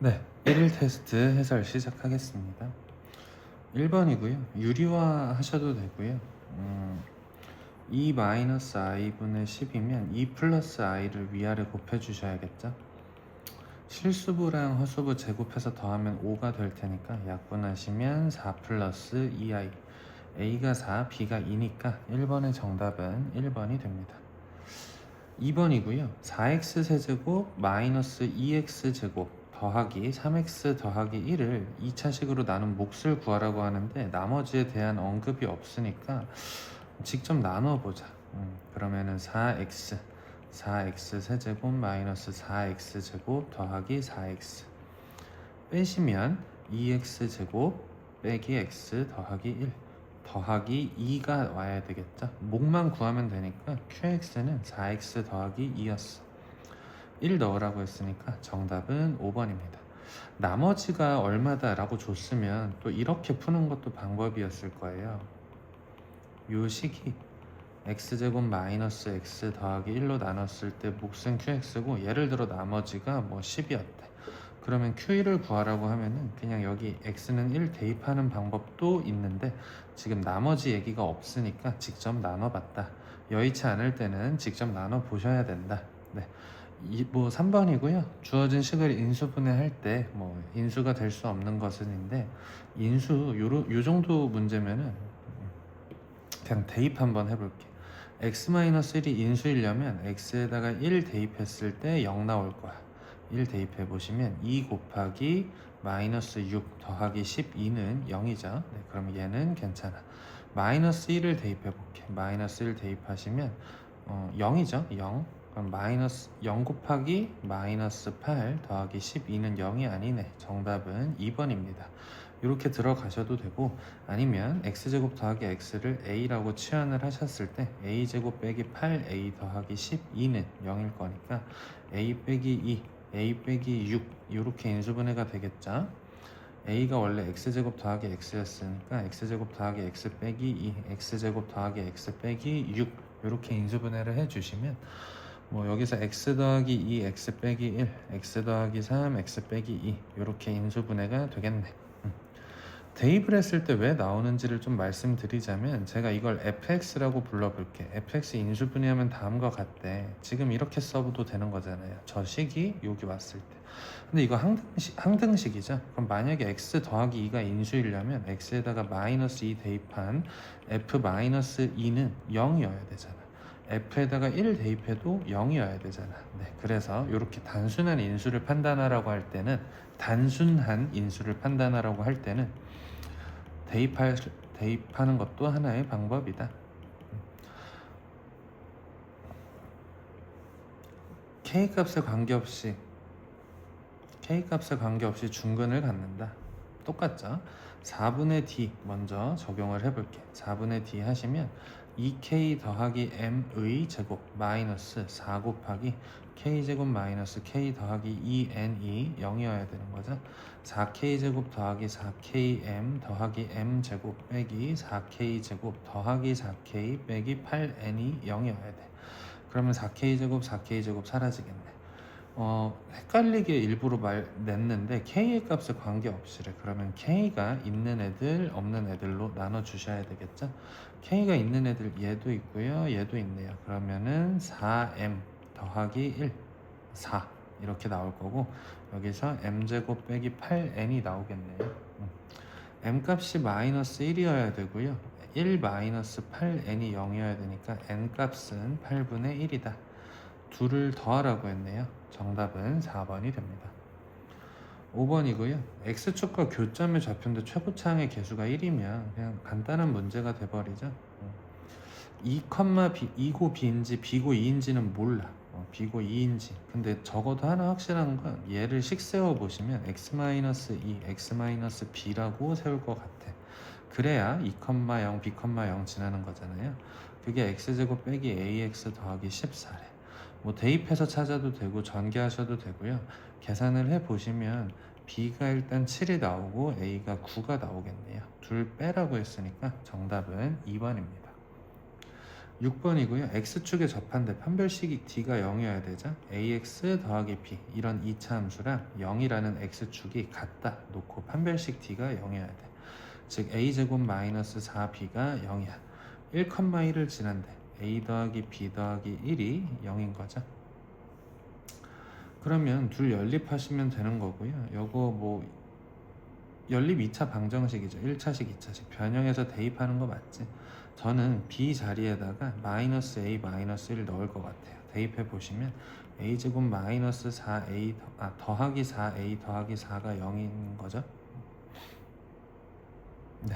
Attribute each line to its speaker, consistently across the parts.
Speaker 1: 네, 1일 테스트 해설 시작하겠습니다. 1번이고요. 유리화 하셔도 되고요. 2-i분의 10이면 2 플러스 i를 위아래 곱해 주셔야겠죠. 실수부랑 허수부 제곱해서 더하면 5가 될 테니까 약분하시면 4 플러스 2i. a가 4, b가 2니까 1번의 정답은 1번이 됩니다. 2번이고요. 4x 세제곱 마이너스 2x 제곱 더하기 3x 더하기 1을 2차식으로 나눈 몫을 구하라고 하는데 나머지에 대한 언급이 없으니까 직접 나눠보자. 그러면은 4x 세제곱 마이너스 4x 제곱 더하기 4x 빼시면 2x 제곱 빼기 x 더하기 1 더하기 2가 와야 되겠죠. 몫만 구하면 되니까 qx는 4x 더하기 2였어. 1 넣으라고 했으니까 정답은 5번입니다. 나머지가 얼마다 라고 줬으면 또 이렇게 푸는 것도 방법이었을 거예요. 요 식이 x제곱 마이너스 x 더하기 1로 나눴을 때 몫은 qx고 예를 들어 나머지가 뭐 10이었대. 그러면 q1을 구하라고 하면은 그냥 여기 x는 1 대입하는 방법도 있는데 지금 나머지 얘기가 없으니까 직접 나눠봤다. 여의치 않을 때는 직접 나눠 보셔야 된다. 네. 뭐 3번이고요. 주어진 식을 인수분해할 때 뭐 인수가 될 수 없는 것은인데 인수 요 정도 문제면은 그냥 대입 한번 해볼게. x-1이 인수이려면 x에다가 1 대입했을 때 0 나올 거야. 1 대입해 보시면 2 곱하기 마이너스 6 더하기 12는 0이죠. 네, 그럼 얘는 괜찮아. 마이너스 1을 대입해 볼게. 마이너스 1 대입하시면 0이죠. 0. 그럼 마이너스 0 곱하기 마이너스 8 더하기 12는 0이 아니네. 정답은 2번입니다. 이렇게 들어가셔도 되고 아니면 x제곱 더하기 x를 a라고 치환을 하셨을 때 a제곱 빼기 8a 더하기 12는 0일 거니까 a 빼기 2, a 빼기 6 이렇게 인수분해가 되겠죠. a가 원래 x제곱 더하기 x였으니까 x제곱 더하기 x 빼기 2, x제곱 더하기 x 빼기 6 이렇게 인수분해를 해주시면 뭐 여기서 x 더하기 2, x 빼기 1, x 더하기 3, x 빼기 2 이렇게 인수분해가 되겠네. 대입을 했을 때 왜 나오는지를 좀 말씀드리자면 제가 이걸 fx라고 불러볼게. fx 인수분해하면 다음과 같대. 지금 이렇게 써도 되는 거잖아요. 저 식이 여기 왔을 때. 근데 이거 항등식이죠. 그럼 만약에 x 더하기 2가 인수이려면 x에다가 마이너스 2 대입한 f 마이너스 2는 0이어야 되잖아. f에다가 1 대입해도 0이어야 되잖아. 네, 그래서 이렇게 단순한 인수를 판단하라고 할 때는 대입하는 것도 하나의 방법이다. K값에 관계없이 중근을 갖는다. 똑같죠? 4분의 D 먼저 적용을 해볼게. 4분의 D 하시면 2K 더하기 M의 제곱 마이너스 4 곱하기 K제곱 마이너스 K 더하기 2N이 0이어야 되는 거죠. 4K제곱 더하기 4KM 더하기 M제곱 빼기 4K제곱 더하기 4K 빼기 8N이 0이어야 돼. 그러면 4K제곱 사라지겠네. 헷갈리게 일부러 냈는데 K의 값에 관계없이래. 그러면 K가 있는 애들 없는 애들로 나눠 주셔야 되겠죠. K가 있는 애들 얘도 있고요 얘도 있네요. 그러면은 4M 더하기 1 4 이렇게 나올 거고 여기서 M제곱 빼기 8N이 나오겠네요. M 값이 마이너스 1이어야 되고요 1 마이너스 8N이 0이어야 되니까 N 값은 8분의 1이다. 둘을 더하라고 했네요. 정답은 4번이 됩니다. 5번이고요. x축과 교점의 좌표인데 최고차항의 개수가 1이면 그냥 간단한 문제가 돼버리죠. 2고 b인지 b고 2인지는 몰라. b고 2인지. 근데 적어도 하나 확실한 건 얘를 식 세워 보시면 x-2, x-b라고 세울 것 같아. 그래야 2,0, b,0 지나는 거잖아요. 그게 x제곱 빼기 ax 더하기 14래. 뭐 대입해서 찾아도 되고 전개하셔도 되고요. 계산을 해보시면 b가 일단 7이 나오고 a가 9가 나오겠네요. 둘 빼라고 했으니까 정답은 2번입니다. 6번이고요. x축에 접한데 판별식이 d가 0이어야 되죠. ax 더하기 b 이런 2차 함수랑 0이라는 x축이 같다 놓고 판별식 d가 0이어야 돼. 즉 a제곱 마이너스 4b가 0이야. 1,1을 지난데 a 더하기 b 더하기 1이 0인 거죠. 그러면 둘 연립하시면 되는 거고요. 요거 뭐 연립 2차 방정식이죠. 1차식, 2차식 변형해서 대입하는 거 맞지? 저는 b 자리에다가 마이너스 a 마이너스 1 넣을 것 같아요. 대입해 보시면 a제곱 마이너스 4a 더하기 4a 더하기 4가 0인 거죠. 네.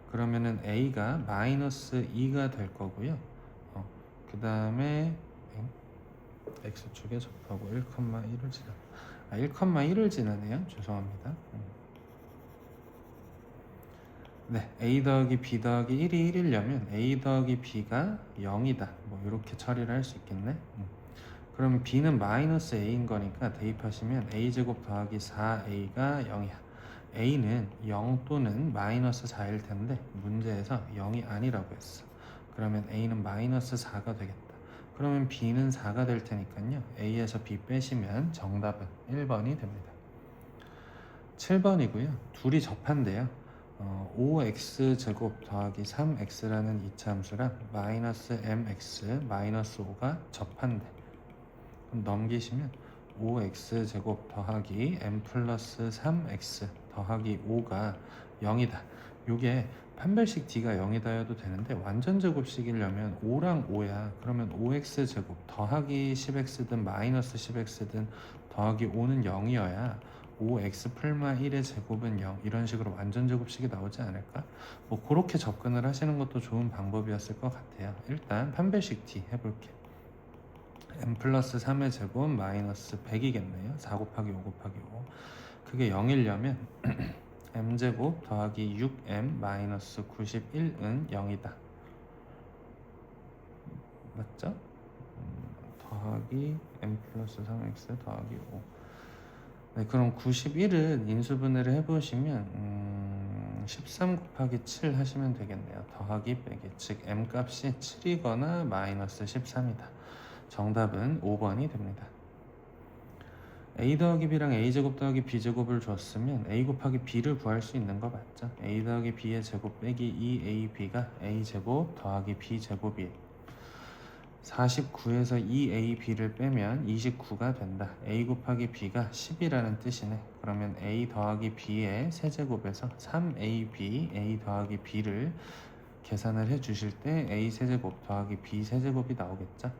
Speaker 1: 그러면은 a가 마이너스 2가 될 거고요. 그 다음에 x축에 접하고 1,1을 지나 1,1을 지나네요. 죄송합니다. 네, a 더하기 b 더하기 1이 1이려면 a 더하기 b가 0이다. 뭐 이렇게 처리를 할 수 있겠네. 그럼 b는 마이너스 a인 거니까 대입하시면 a제곱 더하기 4a가 0이야. a는 0 또는 마이너스 4일 텐데 문제에서 0이 아니라고 했어. 그러면 a는 마이너스 4가 되겠다. 그러면 b는 4가 될 테니까요. a에서 b 빼시면 정답은 1번이 됩니다. 7번이고요. 둘이 접한대요. 5x 제곱 더하기 3x라는 이차함수랑 마이너스 mx 마이너스 5가 접한대. 그럼 넘기시면 5x 제곱 더하기 m 플러스 3x 더하기 5가 0이다. 요게 판별식 d가 0이다여도 되는데 완전 제곱식이려면 5랑 5야. 그러면 5x 제곱 더하기 10x든 마이너스 10x든 더하기 5는 0이어야 5x 풀마 1의 제곱은 0 이런 식으로 완전 제곱식이 나오지 않을까? 뭐 그렇게 접근을 하시는 것도 좋은 방법이었을 것 같아요. 일단 판별식 d 해볼게. m 플러스 3의 제곱 마이너스 100이겠네요. 4 곱하기 5 곱하기 5 그게 0이려면 m제곱 더하기 6m 마이너스 91은 0이다. 맞죠? 더하기 m 플러스 3x 더하기 5 네, 그럼 91은 인수분해를 해보시면 13 곱하기 7 하시면 되겠네요. 더하기 빼기 즉 m 값이 7이거나 마이너스 13이다. 정답은 5번이 됩니다. a 더하기 b랑 a제곱 더하기 b제곱을 줬으면 a 곱하기 b를 구할 수 있는 거 맞죠? a 더하기 b의 제곱 빼기 2ab가 a제곱 더하기 b제곱이에요. 49에서 2ab를 빼면 29가 된다. a 곱하기 b가 10이라는 뜻이네. 그러면 a 더하기 b의 세제곱에서 3ab a 더하기 b를 계산을 해 주실 때 a 세제곱 더하기 b 세제곱이 나오겠죠?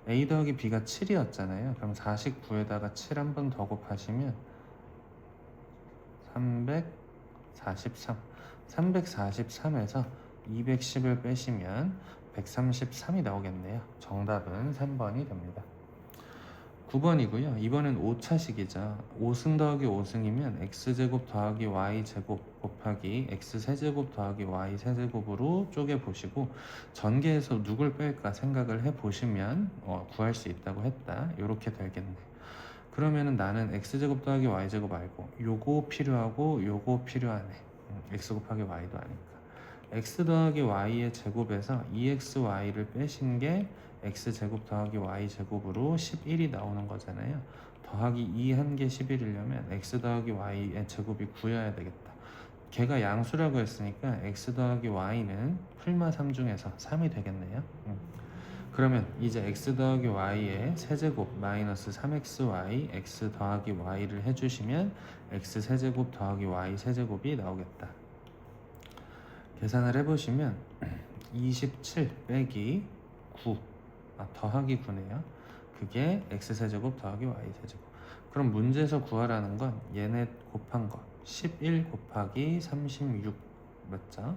Speaker 1: a 더하기 b가 7이었잖아요. 그럼 49에다가 7 한 번 더 곱하시면 343 343에서 210을 빼시면 133이 나오겠네요. 정답은 3번이 됩니다. 9번이고요. 이번엔 5차식이죠. 5승 더하기 5승이면 x제곱 더하기 y제곱 곱하기 x세제곱 더하기 y세제곱으로 쪼개보시고 전개해서 누굴 뺄까 생각을 해보시면 구할 수 있다고 했다. 이렇게 되겠네. 그러면은 나는 x제곱 더하기 y제곱 알고 요거 필요하고 요거 필요하네. x 곱하기 y도 아니까. x 더하기 y의 제곱에서 2xy를 빼신 게 x제곱 더하기 y제곱으로 11이 나오는 거잖아요. 더하기 2 한 개 11이려면 x 더하기 y의 제곱이 9여야 되겠다. 걔가 양수라고 했으니까 x 더하기 y는 풀마 3 중에서 3이 되겠네요. 그러면 이제 x 더하기 y의 세제곱 마이너스 3xy x 더하기 y를 해주시면 x 세제곱 더하기 y 세제곱이 나오겠다. 계산을 해보시면 27 빼기 9 더하기 9네요. 그게 x세제곱 더하기 y세제곱. 그럼 문제에서 구하라는 건 얘네 곱한 거 11 곱하기 36 맞죠?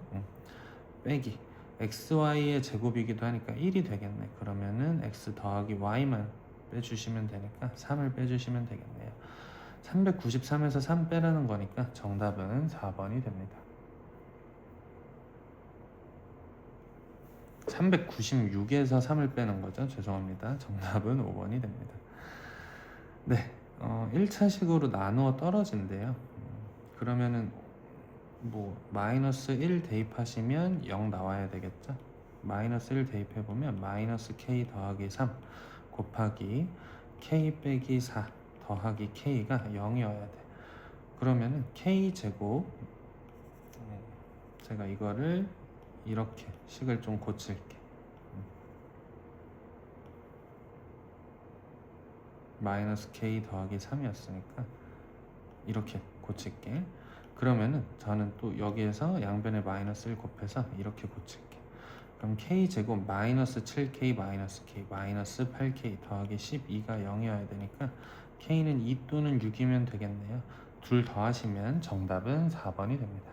Speaker 1: 빼기 xy의 제곱이기도 하니까 1이 되겠네. 그러면은 x 더하기 y만 빼주시면 되니까 3을 빼주시면 되겠네요. 393에서 3 빼라는 거니까 정답은 4번이 됩니다. 396에서 3을 빼는 거죠. 죄송합니다. 정답은 5번이 됩니다. 네, 1차식으로 나누어 떨어진대요. 그러면은 뭐 마이너스 1 대입하시면 0 나와야 되겠죠. 마이너스 1 대입해보면 마이너스 k 더하기 3 곱하기 k 빼기 4 더하기 k가 0이어야 돼. 그러면은 k제곱, 제가 이거를 이렇게 식을 좀 고칠게. 마이너스 k 더하기 3이었으니까 이렇게 고칠게. 그러면은 저는 또 여기에서 양변에 마이너스 1 곱해서 이렇게 고칠게. 그럼 k제곱 마이너스 7k 마이너스 k 마이너스 8k 더하기 12가 0이어야 되니까 k는 2 또는 6이면 되겠네요. 둘 더하시면 정답은 4번이 됩니다.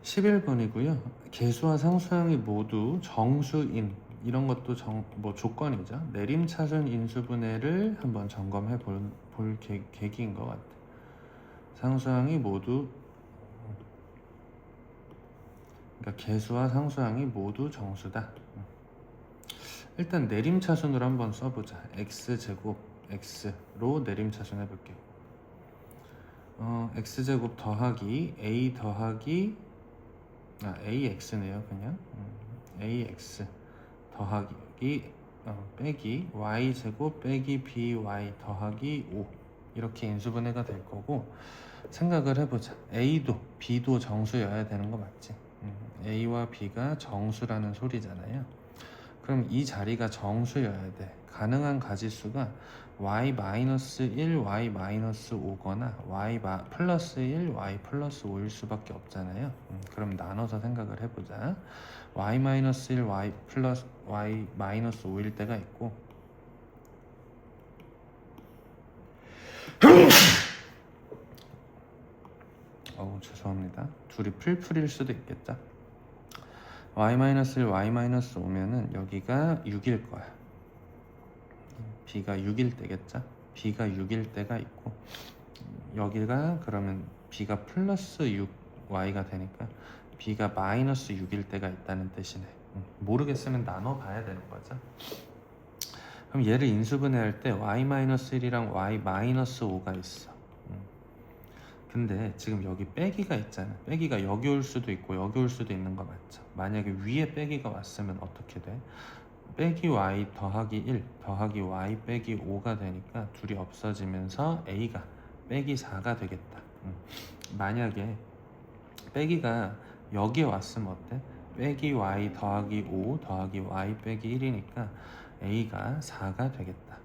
Speaker 1: 11번이고요. 개수와 상수항이 모두 정수인, 이런 것도 조건이죠. 내림차순 인수분해를 한번 점검해 볼 계기인 것 같아. 상수항이 모두, 그러니까 개수와 상수항이 모두 정수다. 일단 내림차순으로 한번 써보자. x제곱 x로 내림차순 해볼게요. x제곱 더하기 a 더하기 ax네요. 그냥 ax 더하기 빼기 y제곱 빼기 by 더하기 5, 이렇게 인수분해가 될 거고, 생각을 해보자. a도 b도 정수여야 되는 거 맞지? a와 b가 정수라는 소리잖아요. 그럼 이 자리가 정수여야 돼. 가능한 가지수가 y-1, y-5거나 y 플러스 1, y 플러스 5일 수밖에 없잖아요. 그럼 나눠서 생각을 해보자. y-1, y 플러스 y 마이너스 5일 때가 있고 죄송합니다. 둘이 풀풀일 수도 있겠죠. y-1, y-5면은 여기가 6일 거야. b가 6일 때겠죠. b가 6일 때가 있고, 여기가 그러면 b가 플러스 6y가 되니까 b가 마이너스 6일 때가 있다는 뜻이네. 모르겠으면 나눠 봐야 되는 거죠. 그럼 얘를 인수분해할 때 y-1이랑 y-5가 있어. 근데 지금 여기 빼기가 있잖아. 빼기가 여기 올 수도 있고 여기 올 수도 있는 거 맞죠? 만약에 위에 빼기가 왔으면 어떻게 돼? 빼기 y 더하기 1 더하기 y 빼기 5가 되니까 둘이 없어지면서 a가 빼기 4가 되겠다. 만약에 빼기가 여기에 왔으면 어때? 빼기 y 더하기 5 더하기 y 빼기 1이니까 a가 4가 되겠다.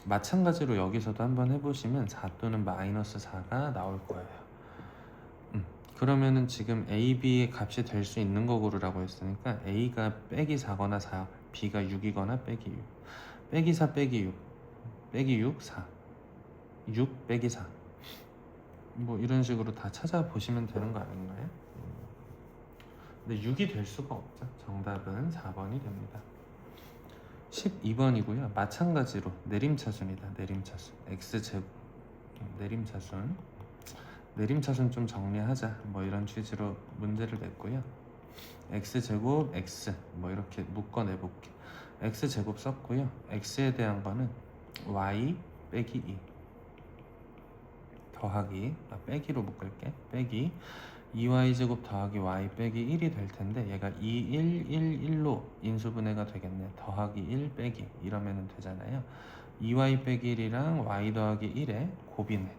Speaker 1: 마찬가지로 여기서도 한번 해보시면 4 또는 마이너스 4가 나올 거예요. 그러면은 지금 a, b의 값이 될 수 있는 거 고르라고 했으니까 a가 빼기 4거나 4, b가 6이거나 빼기 6, 빼기 4 빼기 6, 빼기 6, 4, 6 빼기 4, 뭐 이런 식으로 다 찾아보시면 되는 거 아닌가요? 근데 6이 될 수가 없죠. 정답은 4번이 됩니다. 12번이고요. 마찬가지로 내림차순이다. 내림차순 x제곱, 내림차순 좀 정리하자, 뭐 이런 취지로 문제를 냈고요. x제곱 x 뭐 이렇게 묶어내볼게. x제곱 썼고요. x에 대한 거는 y 빼기 2 더하기 빼기로 묶을게. 빼기 2y제곱 더하기 y 빼기 1이 될 텐데 얘가 2, 1, 1, 1로 인수분해가 되겠네. 더하기 1 빼기 이러면 되잖아요. 2y 빼기 1이랑 y 더하기 1의 곱이네.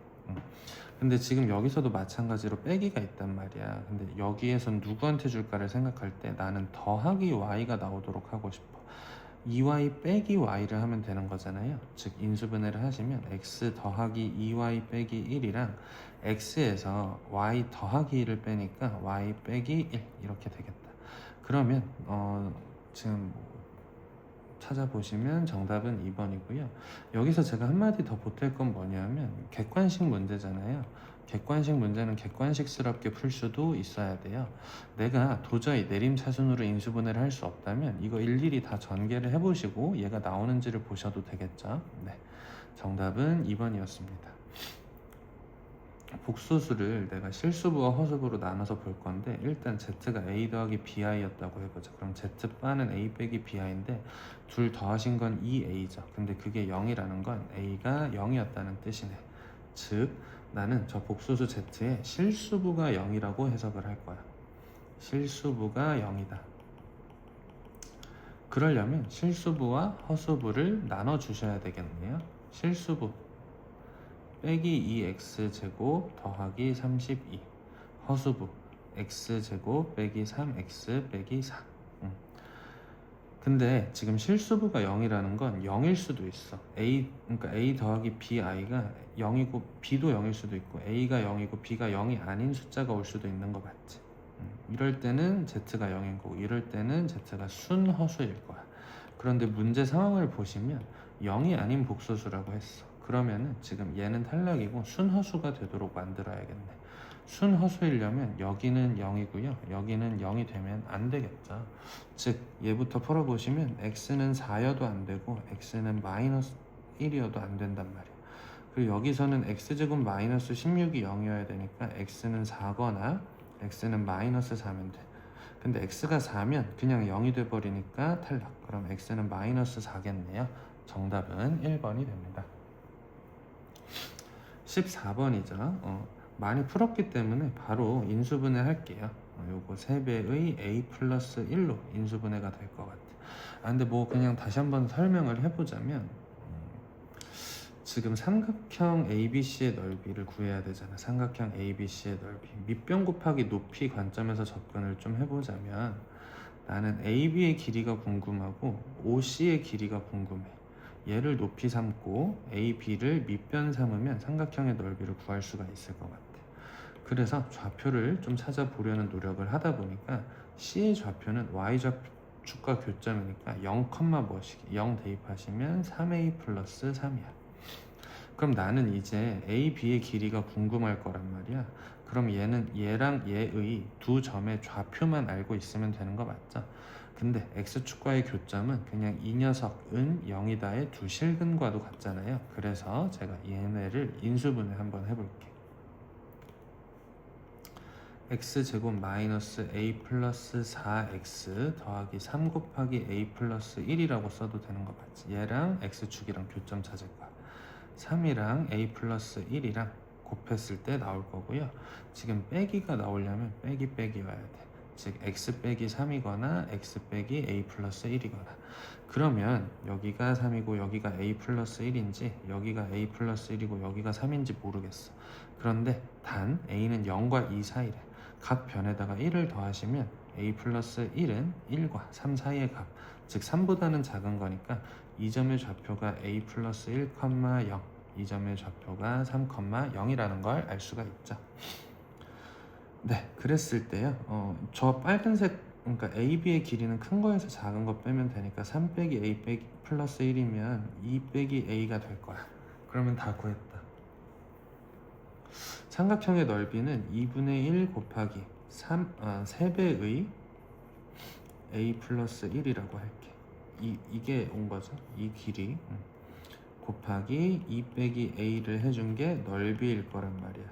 Speaker 1: 근데 지금 여기서도 마찬가지로 빼기가 있단 말이야. 근데 여기에선 누구한테 줄까를 생각할 때 나는 더하기 y가 나오도록 하고 싶어. 2y 빼기 y를 하면 되는 거잖아요. 즉 인수분해를 하시면 x 더하기 2y 빼기 1이랑 x에서 y 더하기 1을 빼니까 y 빼기 1 이렇게 되겠다. 그러면 지금 찾아보시면 정답은 2번이고요. 여기서 제가 한마디 더 보탤 건 뭐냐면 객관식 문제잖아요. 객관식 문제는 객관식스럽게 풀 수도 있어야 돼요. 내가 도저히 내림차순으로 인수분해를 할 수 없다면 이거 일일이 다 전개를 해보시고 얘가 나오는지를 보셔도 되겠죠. 네, 정답은 2번이었습니다. 복소수를 내가 실수부와 허수부로 나눠서 볼 건데 일단 z가 a 더하기 bi였다고 해보자. 그럼 z바는 a 빼기 bi인데 둘 더하신 건 2a죠. 근데 그게 0이라는 건 a가 0이었다는 뜻이네. 즉 나는 저 복소수 z의 실수부가 0이라고 해석을 할 거야. 실수부가 0이다. 그러려면 실수부와 허수부를 나눠 주셔야 되겠네요. 실수부 빼기 2x제곱 더하기 32, 허수부 x제곱 빼기 3x 빼기 4. 근데 지금 실수부가 0이라는 건 0일 수도 있어. 그러니까 a 더하기 bi가 0이고 b도 0일 수도 있고 a가 0이고 b가 0이 아닌 숫자가 올 수도 있는 거 맞지? 이럴 때는 z가 0인 거고 이럴 때는 z가 순허수일 거야. 그런데 문제 상황을 보시면 0이 아닌 복소수라고 했어. 그러면은 지금 얘는 탈락이고 순허수가 되도록 만들어야겠네. 순허수이려면 여기는 0이고요. 여기는 0이 되면 안 되겠죠. 즉 얘부터 풀어보시면 x는 4여도 안 되고 x는 마이너스 1이어도 안 된단 말이야. 그리고 여기서는 x제곱 마이너스 16이 0이어야 되니까 x는 4거나 x는 마이너스 4면 돼. 근데 x가 4면 그냥 0이 돼버리니까 탈락. 그럼 x는 마이너스 4겠네요. 정답은 1번이 됩니다. 14번이죠. 많이 풀었기 때문에 바로 인수분해 할게요. 요거 3배의 a 플러스 1로 인수분해가 될 것 같아. 근데 뭐 그냥 다시 한번 설명을 해보자면 지금 삼각형 ABC의 넓이를 구해야 되잖아. 삼각형 ABC의 넓이. 밑변 곱하기 높이 관점에서 접근을 좀 해보자면 나는 AB의 길이가 궁금하고 OC의 길이가 궁금해. 얘를 높이 삼고 AB를 밑변 삼으면 삼각형의 넓이를 구할 수가 있을 것 같아. 그래서 좌표를 좀 찾아보려는 노력을 하다 보니까 C의 좌표는 Y좌축과 교점이니까 0, 무엇이기 0 대입하시면 3A 플러스 3이야. 그럼 나는 이제 A, B의 길이가 궁금할 거란 말이야. 그럼 얘랑 얘의 두 점의 좌표만 알고 있으면 되는 거 맞죠? 근데 X축과의 교점은 그냥 이 녀석은 0이다의 두 실근과도 같잖아요. 그래서 제가 얘네를 인수분해 한번 해볼게. x제곱 마이너스 a 플러스 4x 더하기 3 곱하기 a 플러스 1이라고 써도 되는 거 맞지? 얘랑 x축이랑 교점 찾을 거야. 3이랑 a 플러스 1이랑 곱했을 때 나올 거고요. 지금 빼기가 나오려면 빼기여야 돼. 즉 x 빼기 3이거나 x 빼기 a 플러스 1이거나. 그러면 여기가 3이고 여기가 a 플러스 1인지 여기가 a 플러스 1이고 여기가 3인지 모르겠어. 그런데 단 a는 0과 2 사이래. 각 변에다가 1을 더하시면 a 플러스 1은 1과 3 사이의 값, 즉 3보다는 작은 거니까 이 점의 좌표가 a 플러스 1,0, 이 점의 좌표가 3,0이라는 걸 알 수가 있죠. 네, 그랬을 때요. 저 빨간색, 그러니까 a, b의 길이는 큰 거에서 작은 거 빼면 되니까 3 빼기 a 빼기 플러스 1이면 2 빼기 a가 될 거야. 그러면 다 구했다. 삼각형의 넓이는 2분의 1 곱하기 3배의 a 플러스 1이라고 할게. 이게 온 거죠. 이 길이 곱하기 2 빼기 a를 해준 게 넓이일 거란 말이야.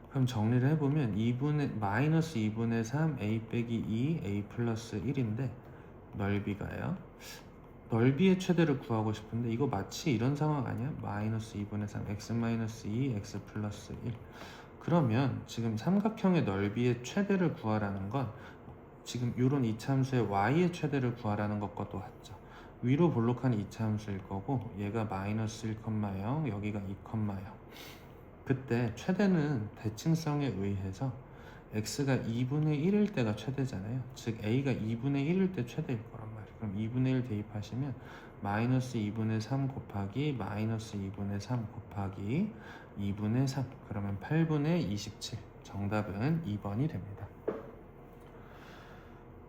Speaker 1: 그럼 정리를 해보면 마이너스 2분의 3 a 빼기 2 a 플러스 1인데 넓이가요. 넓이의 최대를 구하고 싶은데 이거 마치 이런 상황 아니야? 마이너스 2분의 3 x 마이너스 2 x 플러스 1. 그러면 지금 삼각형의 넓이의 최대를 구하라는 건 지금 이런 이차함수의 y의 최대를 구하라는 것과 또 같죠. 위로 볼록한 이차함수일 거고 얘가 마이너스 1,0 여기가 2,0. 그때 최대는 대칭성에 의해서 x가 2분의 1일 때가 최대잖아요. 즉 a가 2분의 1일 때 최대일 거란 말이에요. 그럼 2분의 1 대입하시면 마이너스 2분의 3 곱하기 마이너스 2분의 3 곱하기 2분의 3, 그러면 8분의 27. 정답은 2번이 됩니다.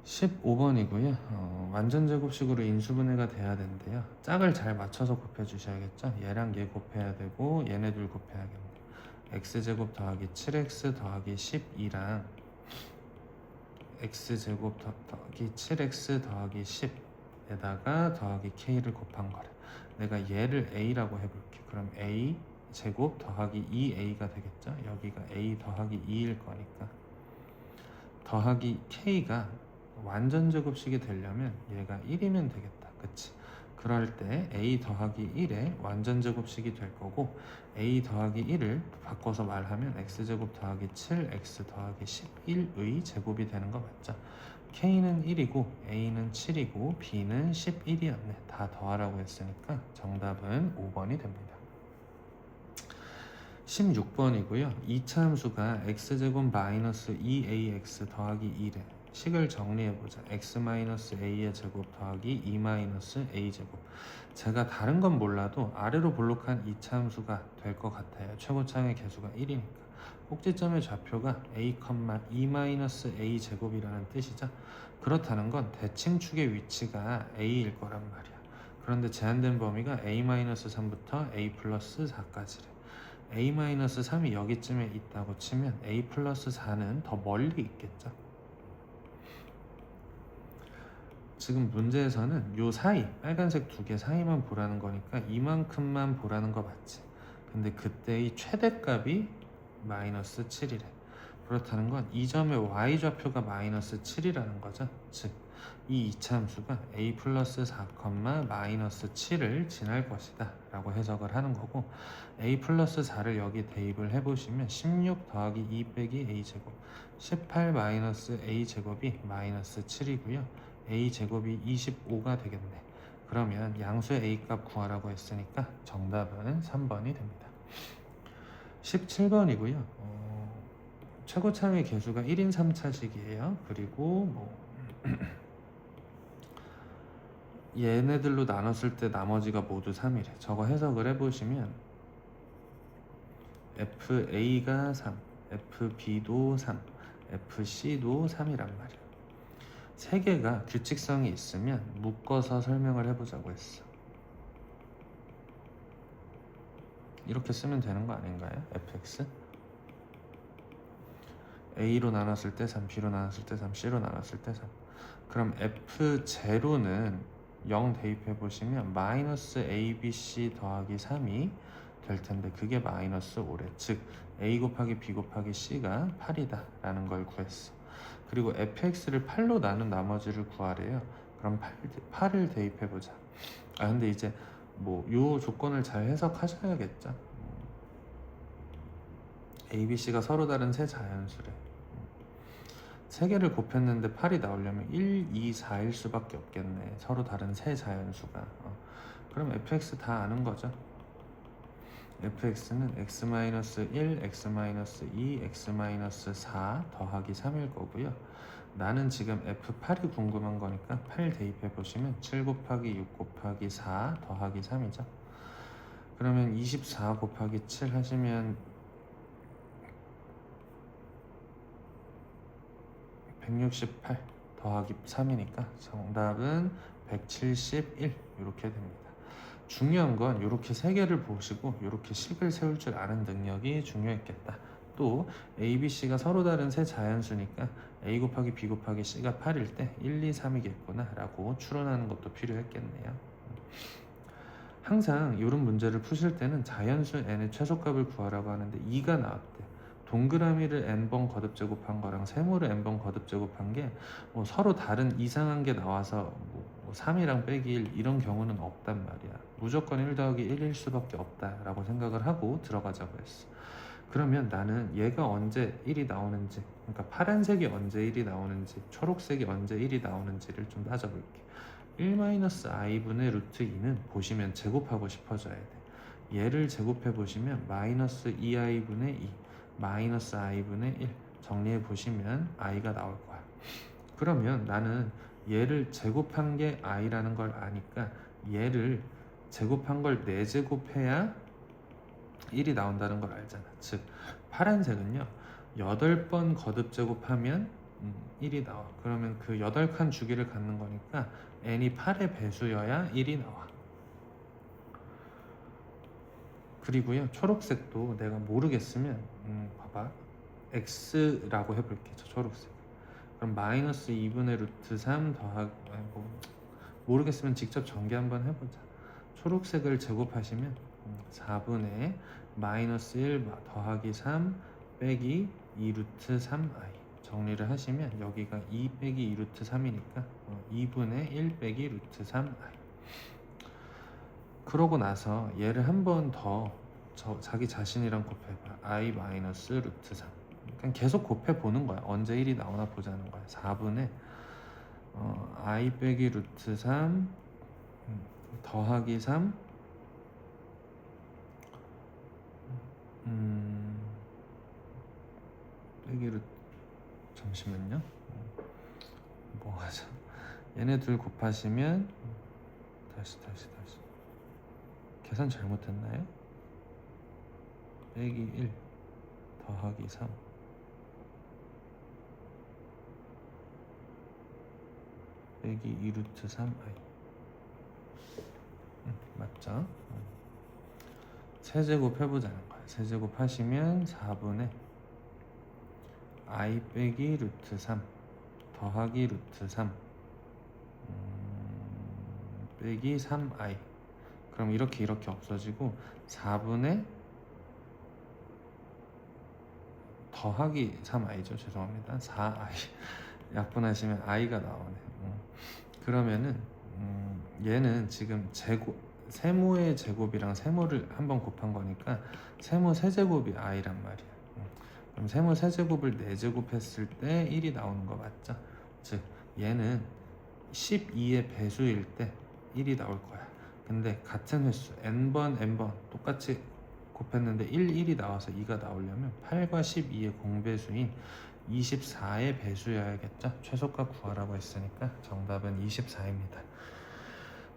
Speaker 1: 15번이고요. 완전제곱식으로 인수분해가 돼야 되는데요. 짝을 잘 맞춰서 곱해 주셔야겠죠. 얘랑 얘 곱해야 되고 얘네 둘 곱해야겠네요. x제곱 더하기 7x 더하기 12랑 x제곱 더하기 7x 더하기 10에다가 더하기 k를 곱한 거래. 내가 얘를 a라고 해볼게. 그럼 a 제곱 더하기 2a가 되겠죠. 여기가 a 더하기 2일 거니까 더하기 k가 완전제곱식이 되려면 얘가 1이면 되겠다. 그치? 그럴 때 a 더하기 1의 완전제곱식이 될 거고 a 더하기 1을 바꿔서 말하면 x제곱 더하기 7 x 더하기 11의 제곱이 되는 거 맞죠? K는 1이고 A는 7이고 B는 11이었네. 다 더하라고 했으니까 정답은 5번이 됩니다. 16번이고요. 이차 함수가 x제곱 마이너스 2ax 더하기 1에 식을 정리해보자. x 마이너스 a의 제곱 더하기 2 마이너스 a제곱. 제가 다른 건 몰라도 아래로 볼록한 이차 함수가 될 것 같아요. 최고차의 개수가 1이니까. 꼭지점의 좌표가 a, 2 마이너스 a제곱이라는 뜻이죠. 그렇다는 건 대칭축의 위치가 a일 거란 말이야. 그런데 제한된 범위가 a-3부터 a 플러스 4까지래. a-3이 여기쯤에 있다고 치면 a 플러스 4는 더 멀리 있겠죠. 지금 문제에서는 요 사이, 빨간색 두 개 사이만 보라는 거니까 이만큼만 보라는 거 맞지? 근데 그때의 최대값이 마이너스 7이래. 그렇다는 건 이 점의 y좌표가 마이너스 7이라는 거죠. 즉, 이 이차함수가 a 플러스 4, 마이너스 7을 지날 것이다 라고 해석을 하는 거고, a 플러스 4를 여기 대입을 해보시면 16 더하기 2 빼기 a제곱 18 마이너스 a제곱이 마이너스 7이고요. a제곱이 25가 되겠네. 그러면 양수의 a값 구하라고 했으니까 정답은 3번이 됩니다. 17번이고요. 최고차의 개수가 1인 3차식이에요. 그리고 얘네들로 나눴을 때 나머지가 모두 3이래. 저거 해석을 해보시면 FA가 3, FB도 3, FC도 3이란 말이야. 세 개가 규칙성이 있으면 묶어서 설명을 해보자고 했어. 이렇게 쓰면 되는 거 아닌가요? fx a로 나눴을 때 3, b로 나눴을 때 3, c로 나눴을 때 3. 그럼 f0는 0 대입해 보시면 마이너스 abc 더하기 3이 될 텐데 그게 마이너스 5래. 즉 a 곱하기 b 곱하기 c가 8이다 라는 걸 구했어. 그리고 fx를 8로 나눈 나머지를 구하래요. 그럼 8을 대입해 보자. 근데 이제 요 조건을 잘 해석하셔야겠죠. a, b, c가 서로 다른 세 자연수래. 세 개를 곱했는데 8이 나오려면 1, 2, 4일 수밖에 없겠네. 서로 다른 세 자연수가. 그럼 fx 다 아는 거죠. fx는 x-1, x-2, x-4 더하기 3일 거고요. 나는 지금 f8이 궁금한 거니까 8 대입해 보시면 7 곱하기 6 곱하기 4 더하기 3이죠. 그러면 24 곱하기 7 하시면 168 더하기 3이니까 정답은 171 이렇게 됩니다. 중요한 건 이렇게 세 개를 보시고 이렇게 식을 세울 줄 아는 능력이 중요했겠다. 또 A, B, C가 서로 다른 세 자연수니까 A 곱하기 B 곱하기 C가 8일 때 1, 2, 3이겠구나 라고 추론하는 것도 필요했겠네요. 항상 이런 문제를 푸실 때는 자연수 n의 최소값을 구하라고 하는데 2가 나왔대. 동그라미를 n번 거듭 제곱한 거랑 세모를 n번 거듭 제곱한 게 서로 다른 이상한 게 나와서 3이랑 빼기 1 이런 경우는 없단 말이야. 무조건 1 더하기 1일 수밖에 없다라고 생각을 하고 들어가자고 했어. 그러면 나는 얘가 언제 1이 나오는지, 그러니까 파란색이 언제 1이 나오는지, 초록색이 언제 1이 나오는지를 좀 따져볼게. 1-i분의 루트 2는 보시면 제곱하고 싶어져야 돼. 얘를 제곱해 보시면 마이너스 2i분의 2, 마이너스 i분의 1 정리해 보시면 i가 나올 거야. 그러면 나는 얘를 제곱한 게 i라는 걸 아니까 얘를 제곱한 걸 4제곱해야 1이 나온다는 걸 알잖아. 즉 파란색은요 8번 거듭 제곱하면 1이 나와. 그러면 그 8칸 주기를 갖는 거니까 n이 8의 배수여야 1이 나와. 그리고요 초록색도 내가 모르겠으면 봐봐 x라고 해볼게. 저 초록색. 그럼 마이너스 2분의 루트 3 더하기 모르겠으면 직접 전개 한번 해보자. 초록색을 제곱하시면 4분의 마이너스 1 더하기 3 빼기 2 루트 3i 정리를 하시면 여기가 2 빼기 2 루트 3이니까 2분의 1 빼기 루트 3i. 그러고 나서 얘를 한 번 더 자기 자신이랑 곱해봐. i 마이너스 루트 3. 그냥 계속 곱해보는 거야. 언제 1이 나오나 보자는 거야. 4분의 i 빼기 루트 3 더하기 3 빼기 루트 잠시만요. 뭐 하자. 얘네 둘 곱하시면 다시 계산 잘못했나요? 빼기 1 더하기 3 빼기 2루트 3i 맞죠? 세제곱 해보자는 거야. 세제곱 하시면 4분의 i 빼기 루트 3 더하기 루트 3 빼기 3i. 그럼 이렇게 없어지고 4분의 더하기 3i죠. 죄송합니다. 4i 약분하시면 i가 나오네. 그러면은 얘는 지금 세모의 제곱이랑 세모를 한번 곱한 거니까 세모 세제곱이 i란 말이야. 그럼 세모 세제곱을 4제곱 했을 때 1이 나오는 거 맞죠? 즉 얘는 12의 배수일 때 1이 나올 거야. 근데 같은 횟수 n번 똑같이 곱했는데 1이 나와서 2가 나오려면 8과 12의 공배수인 24의 배수여야겠죠? 최소값 구하라고 했으니까 정답은 24입니다.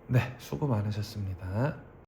Speaker 1: 네, 수고 많으셨습니다.